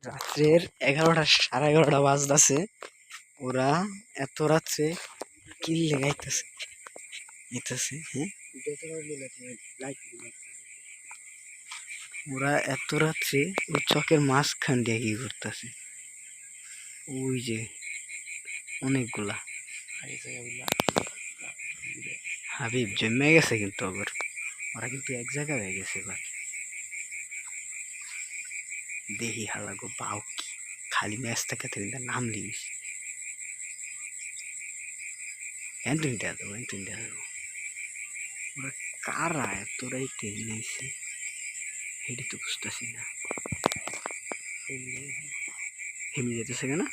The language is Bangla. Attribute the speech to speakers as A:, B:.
A: রাত্রের 11টা, 11:30 বাজতেছে। ওরা এত রাত্রে কি লেগাইতেছে ইতেছে, হ্যাঁ? ওরা এত রাত্রে ওই চকের মাঝখান দিয়ে কি করতেছে? ওই যে অনেকগুলা হাবিব জমে গেছে, কিন্তু আবার ওরা কিন্তু এক জায়গায় হয়ে গেছে। এবার দেখি হালাগো বাউ কি খালি ম্যাচ থেকে নাম লিস এন্টুন দেওয়া দেবো, এন্টুন দেওয়া দেবো। ওরা কারা এতটাই তেল নিয়েছে সেটি তো বুঝতেছি না। হেমি যেতেছে কেনা